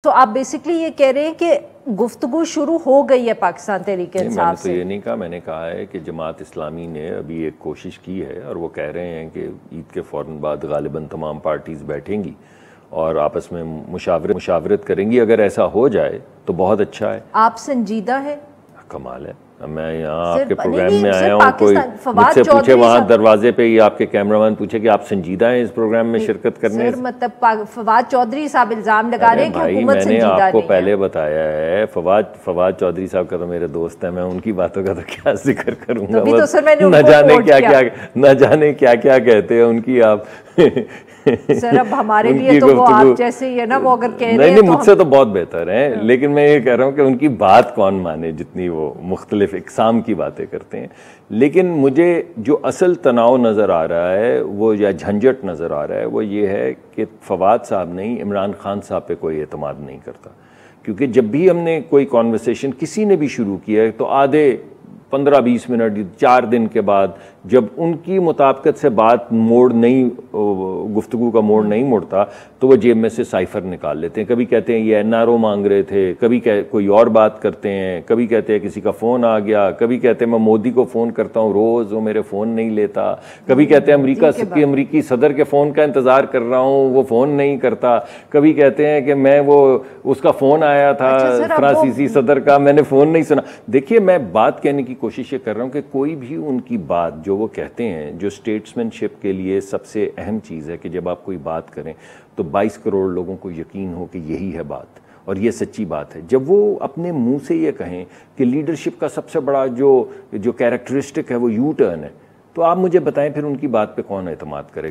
तो आप बेसिकली ये कह रहे हैं कि गुफ्तगू शुरू हो गई है पाकिस्तान तहरीक इंसाफ से? मैंने तो ये नहीं कहा, मैंने कहा है कि जमात इस्लामी ने अभी एक कोशिश की है और वो कह रहे हैं कि ईद के फ़ौरन बाद गालिबन तमाम पार्टीज़ बैठेंगी और आपस में मुशावरत करेंगी। अगर ऐसा हो जाए तो बहुत अच्छा है। आप संजीदा है? कमाल है। मैं यहाँ आपके प्रोग्राम में आया हूँ, कोई मुझसे पूछे वहाँ दरवाजे पे ही आपके कैमरामैन पूछे कि आप संजीदा हैं इस प्रोग्राम में शिरकत करने? मतलब फवाद चौधरी साहब इल्जाम लगा रहे हैं कि हुकूमत मैंने संजीदा आपको नहीं पहले बताया है, फवाद चौधरी साहब का तो मेरे दोस्त हैं, मैं उनकी बातों का तो क्या जिक्र करूंगा। न जाने क्या क्या कहते हैं उनकी आप। सर अब हमारे लिए तो वो आप जैसे ही है ना, वो अगर कह रहे हैं नहीं, मुझसे तो बहुत बेहतर है, लेकिन मैं ये कह रहा हूँ कि उनकी बात कौन माने जितनी वो मुख्तलिफ इकसाम की बातें करते हैं। लेकिन मुझे जो असल तनाव नज़र आ रहा है वो, या झंझट नज़र आ रहा है वो ये है कि फवाद साहब नहीं, इमरान खान साहब पे कोई एतमाद नहीं करता। क्योंकि जब भी हमने कोई कॉन्वर्सेशन किसी ने भी शुरू किया है तो आधे 15-20 मिनट 4 दिन के बाद जब उनकी मुताबिकत से बात मोड़ नहीं, गुफ्तगू का मोड़ नहीं मुड़ता तो वो जेब में से साइफर निकाल लेते हैं। कभी कहते हैं ये NRO मांग रहे थे, कभी कोई और बात करते हैं, कभी कहते हैं किसी का फ़ोन आ गया, कभी कहते हैं मैं मोदी को फ़ोन करता हूँ रोज़, वो मेरे फ़ोन नहीं लेता, कभी कहते हैं अमरीकी सदर के फ़ोन का इंतज़ार कर रहा हूँ, वो फ़ोन नहीं करता, कभी कहते हैं कि मैं उसका फ़ोन आया था फ्रांसीसी सदर का, मैंने फ़ोन नहीं सुना। देखिए, मैं बात कहने की कोशिश ये कर रहा हूँ कि कोई भी उनकी बात जो वो कहते हैं, जो स्टेट्समैनशिप के लिए सबसे अहम चीज़ है कि जब आप कोई बात करें तो 22 करोड़ लोगों को यकीन हो कि यही है बात और ये सच्ची बात है। जब वो अपने मुंह से ये कहें कि लीडरशिप का सबसे बड़ा जो कैरेक्टरिस्टिक है वो यू टर्न है, तो आप मुझे बताएं फिर उनकी बात पे कौन एतमाद करेगा?